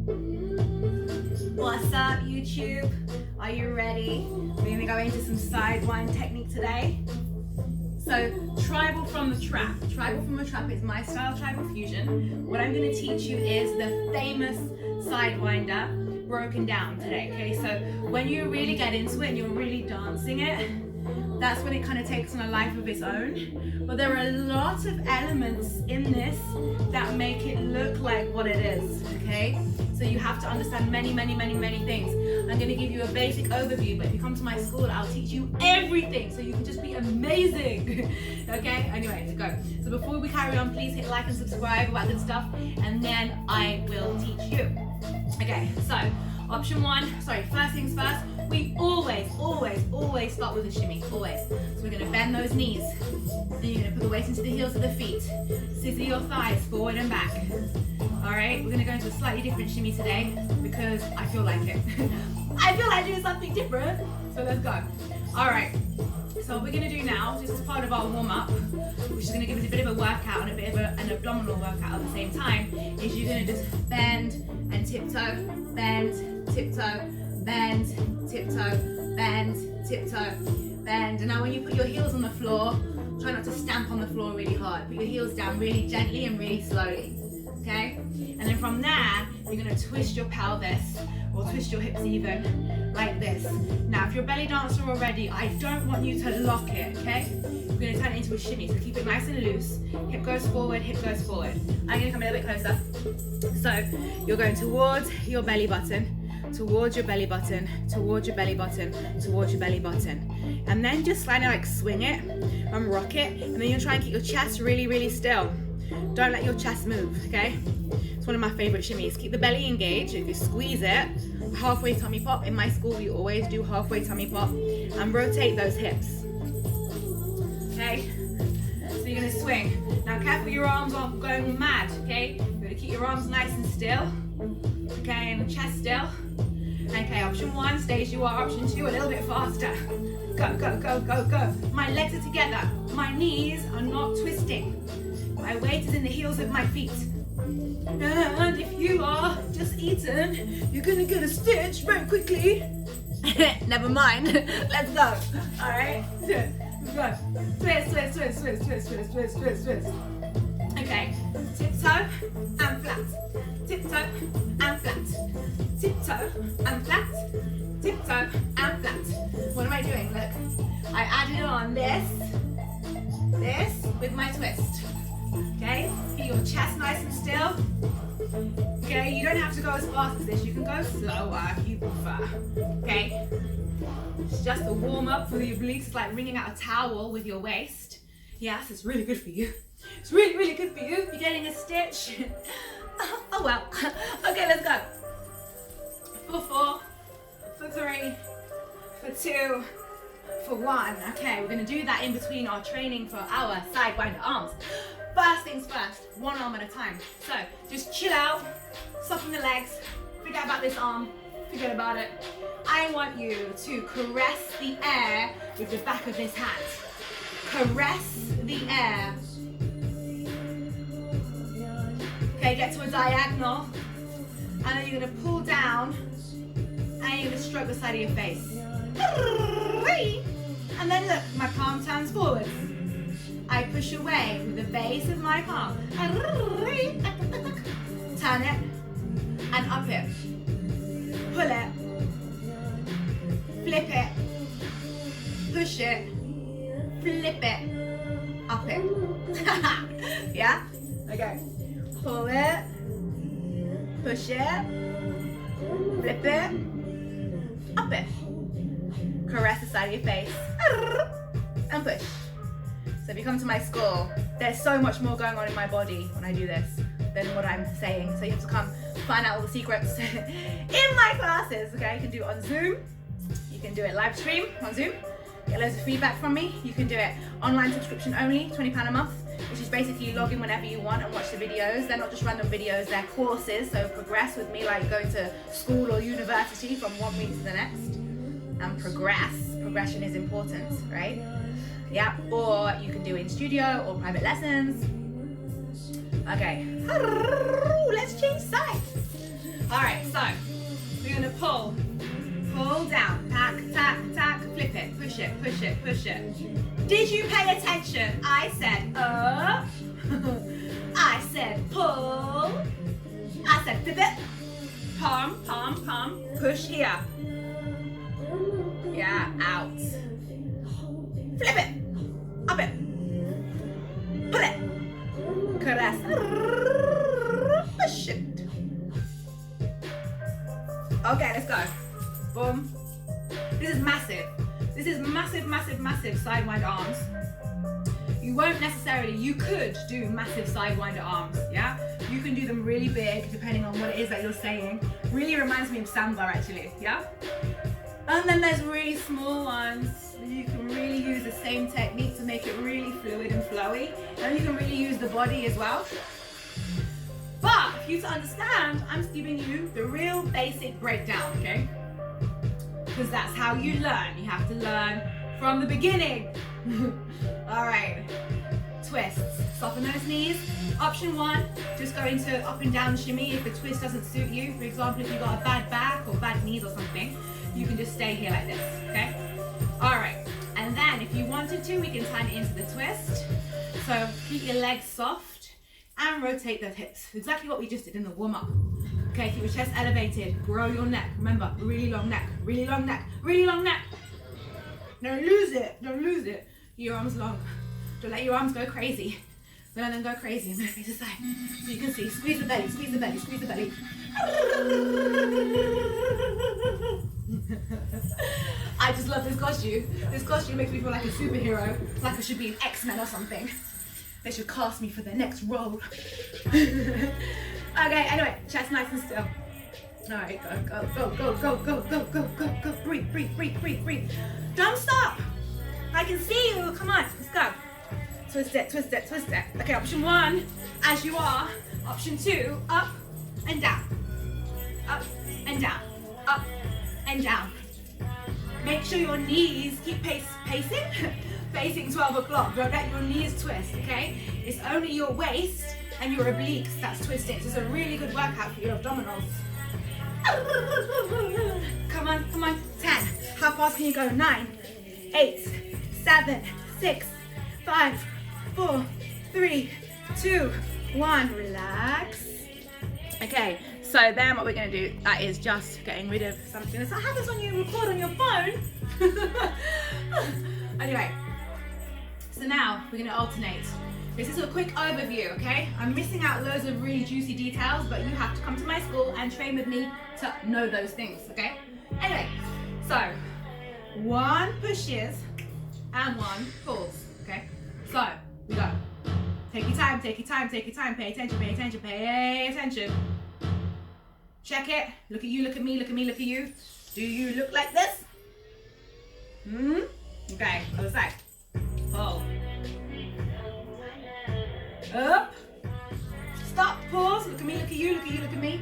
What's up, YouTube? Are you ready? We're gonna go into some sidewind technique today. So, tribal from the trap. Tribal from the trap is my style, tribal fusion. What I'm gonna teach you is the famous sidewinder broken down today, okay? So, when you really get into it and you're really dancing it, that's when it kind of takes on a life of its own. But there are a lot of elements in this that make it look like what it is, okay? So you have to understand many things. I'm gonna give you a basic overview, but if you come to my school, I'll teach you everything so you can just be amazing, okay? Anyway, let's go. So before we carry on, please hit like and subscribe, all that good stuff, and then I will teach you. Okay, so first things first, we always start with a shimmy, always. So we're gonna bend those knees. Then you're gonna put the weight into the heels of the feet. Scissor your thighs forward and back. All right, we're gonna go into a slightly different shimmy today because I feel like it. I feel like doing something different, so let's go. All right, so what we're gonna do now, just as part of our warm up, which is gonna give us a bit of a workout and a bit of an abdominal workout at the same time, is you're gonna just bend and tiptoe, bend, tiptoe, bend, tiptoe, bend, tiptoe, bend. And now when you put your heels on the floor, try not to stamp on the floor really hard. Put your heels down really gently and really slowly, okay? And then from there, you're gonna twist your pelvis or twist your hips even, like this. Now, if you're a belly dancer already, I don't want you to lock it, okay? We're gonna turn it into a shimmy, so keep it nice and loose. Hip goes forward, hip goes forward. I'm gonna come a little bit closer. So, you're going towards your belly button, towards your belly button, towards your belly button, towards your belly button. And then just kind of like swing it and rock it. And then you'll try and keep your chest really still. Don't let your chest move, okay? It's one of my favorite shimmies. Keep the belly engaged. If you squeeze it, halfway tummy pop. In my school, we always do halfway tummy pop. And rotate those hips. Okay? So you're gonna swing. Now careful your arms aren't going mad, okay? You're gonna keep your arms nice and still. Okay, and the chest still. Okay, option one, stay as you are. Option two, a little bit faster. Go. My legs are together. My knees are not twisting. My weight is in the heels of my feet. And if you are just eaten, you're gonna get a stitch very quickly. Never mind. Let's go. All right. Go. Twist. Okay. Tiptoe and flat. Tiptoe and flat. Tiptoe and flat. Tiptoe and flat. What am I doing? Look. I added on this with my twist. Okay? Keep your chest nice and still. Okay? You don't have to go as fast as this. You can go slower if you prefer. Okay? It's just a warm up for the obliques. It's like wringing out a towel with your waist. Yes, it's really good for you. It's really good for you. You're getting a stitch. Oh well. Okay, let's go. For 4, for 3, for 2, for 1. Okay, we're gonna do that in between our training for our sidewinder arms. First things first, one arm at a time. So just chill out, soften the legs, forget about this arm, forget about it. I want you to caress the air with the back of this hand. Caress the air. Okay, get to a diagonal, and then you're gonna pull down, and you're gonna stroke the side of your face. And then look, my palm turns forward. I push away with the base of my palm. Turn it, and up it. Pull it, flip it, push it, flip it, up it. Yeah? Okay. Pull it, push it, flip it, up it. Caress the side of your face, and push. So if you come to my school, there's so much more going on in my body when I do this than what I'm saying. So you have to come find out all the secrets in my classes, okay? You can do it on Zoom, you can do it live stream on Zoom, get loads of feedback from me. You can do it online subscription only, £20 a month, which is basically you log in whenever you want and watch the videos. They're not just random videos, they're courses, so progress with me like going to school or university from one week to the next. And progression is important, right? Yeah, or you can do it in studio or private lessons. Okay, let's change sides. All right, so we're gonna pull down, tack, tack, tack, flip it, push it, push it, push it. Did you pay attention? I said up, I said pull, I said flip it, palm, palm, palm, push here. Yeah, out. Flip it, up it, pull it, caress, push it. Okay, let's go. Boom. This is massive. This is massive, massive, massive sidewinder arms. You won't necessarily, you could do massive sidewinder arms, yeah? You can do them really big depending on what it is that you're saying. Really reminds me of samba actually, yeah? And then there's really small ones. You can really use the same technique to make it really fluid and flowy. And you can really use the body as well. But for you to understand, I'm giving you the real basic breakdown, okay? Because that's how you learn. You have to learn from the beginning. All right, twists. Soften those knees. Option 1, just go into up and down shimmy if the twist doesn't suit you. For example, if you've got a bad back or bad knees or something, you can just stay here like this, okay? All right, and then if you wanted to, we can turn it into the twist. So keep your legs soft and rotate the hips. Exactly what we just did in the warm-up. Okay, keep your chest elevated, grow your neck. Remember, really long neck, really long neck, really long neck. Don't lose it, don't lose it. Your arms long. Don't let your arms go crazy. Don't let them go crazy. I'm gonna face the side so you can see. Squeeze the belly, squeeze the belly, squeeze the belly. I just love this costume. This costume makes me feel like a superhero, like I should be an X-Men or something. They should cast me for the next role. Okay, anyway, chest nice and still. All right, go, go, go, go, go, go, go, go, go. Breathe, breathe, breathe, breathe, breathe. Don't stop. I can see you. Come on, let's go. Twist it, twist it, twist it. Okay, option 1, as you are. Option 2, up and down. Up and down. Up and down. Make sure your knees keep pacing. Facing 12 o'clock. Don't let your knees twist, okay? It's only your waist and your obliques that's twisting. So it's a really good workout for your abdominals. Come on, come on. 10. How fast can you go? 9, 8, 7, 6, 5, 4, 3, 2, 1. Relax. Okay, so then what we're going to do, that is just getting rid of something. So have this on you, record on your phone. Anyway, so now we're going to alternate. This is a quick overview, okay? I'm missing out loads of really juicy details, but you have to come to my school and train with me to know those things, okay? Anyway, so 1 pushes and 1 pulls, okay? So we go. Take your time, take your time, take your time. Pay attention, pay attention, pay attention. Check it. Look at you, look at me, look at me, look at you. Do you look like this? Okay, other side. Pull. Up. Stop, pause. Look at me, look at you, look at you, look at me.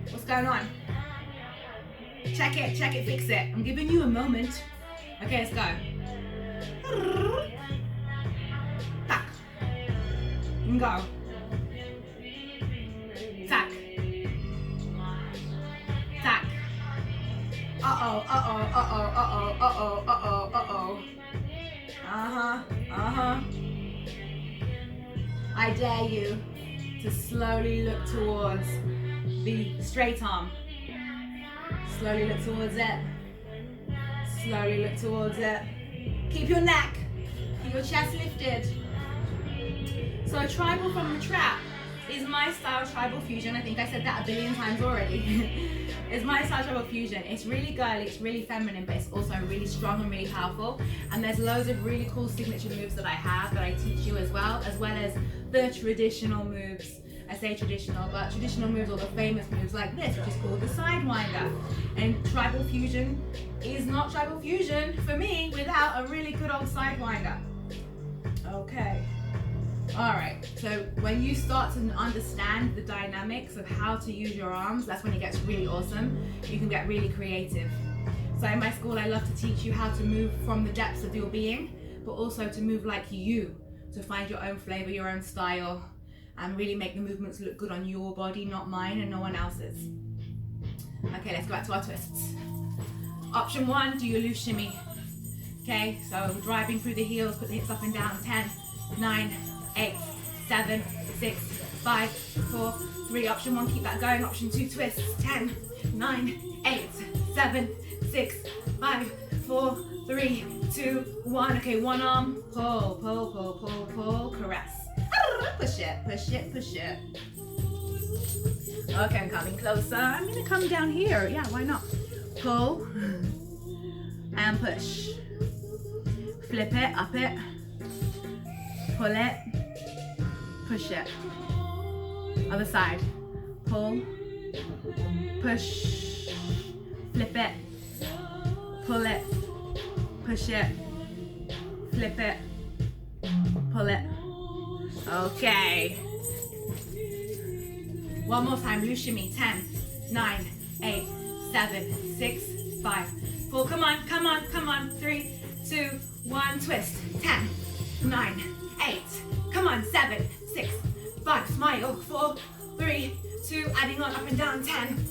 What's going on? Check it, fix it. I'm giving you a moment. Okay, let's go. Tack. And go. Tack. Tack. Uh-oh, uh-oh, uh-oh, uh-oh, uh-oh, uh-oh, uh-oh. Uh-huh. I dare you to slowly look towards the straight arm. Slowly look towards it. Slowly look towards it. Keep your neck, keep your chest lifted. So tribal from the trap is my style tribal fusion. I think I said that a billion times already. It's my style tribal fusion. It's really girly, it's really feminine, but it's also really strong and really powerful. And there's loads of really cool signature moves that I have that I teach you as well as the traditional moves. I say traditional, but traditional moves are the famous moves like this, which is called the Sidewinder. And tribal fusion is not tribal fusion for me without a really good old Sidewinder. Okay. All right, so when you start to understand the dynamics of how to use your arms, that's when it gets really awesome. You can get really creative. So in my school, I love to teach you how to move from the depths of your being, but also to move like you, to find your own flavor, your own style, and really make the movements look good on your body, not mine and no one else's. go back to our twists. Option 1, do your loose shimmy. Okay, so we're driving through the heels, put the hips up and down. 10, 9, 8, 7, 6, 5, 4, 3. Option 1, keep that going. Option 2, twists. 10, 9, 8, 7, 6, 5, 4, 3, 2, 1. Okay, one arm. Pull, pull, pull, pull, pull. Caress. Push it, push it, push it. Okay, I'm coming closer. I'm gonna come down here. Yeah, why not? Pull and push. Flip it, up it. Pull it. Push it. Other side. Pull. Push. Flip it. Pull it. Push it. Flip it. Pull it. Okay. One more time. Loose shimmy. 10, 9, 8, 7, 6, 5. Pull. Come on, come on, come on. 3, 2, 1. Twist. 10, 9, 8. Come on. 7, 6, 5. Smile. 4, 3, 2. Adding on up and down. 10,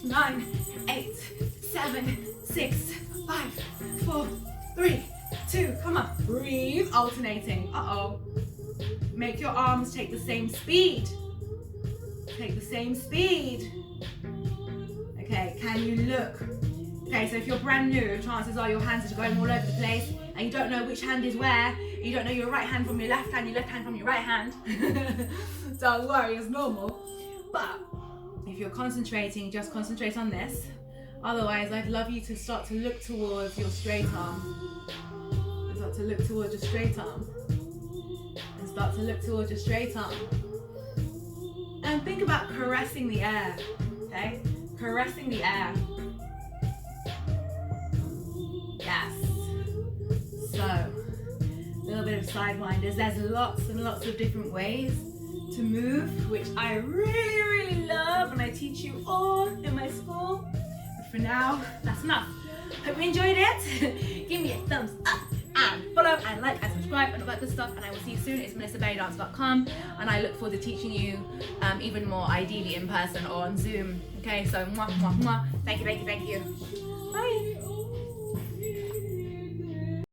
9, 8, 7, 6, 5, 4, 3, 2. Come on. Breathe. Alternating. Uh-oh. Make your arms take the same speed. Take the same speed. Okay, can you look? Okay, so if you're brand new, chances are your hands are going all over the place and you don't know which hand is where. You don't know your right hand from your left hand from your right hand. Don't worry, it's normal. But if you're concentrating, just concentrate on this. Otherwise, I'd love you to start to look towards your straight arm. Start to look towards your straight arm. And start to look towards your straight arm. And think about caressing the air, okay? Caressing the air. Yes. So, a little bit of sidewinders. There's lots and lots of different ways to move, which I really, really love, and I teach you all in my school. But for now, that's enough. Hope you enjoyed it. Give me a thumbs up and follow and like and subscribe and all that good stuff, and I will see you soon. It's melissabellydance.com, and I look forward to teaching you even more, ideally in person or on Zoom. Okay, so mwah, mwah, mwah. Thank you, thank you, thank you. Bye.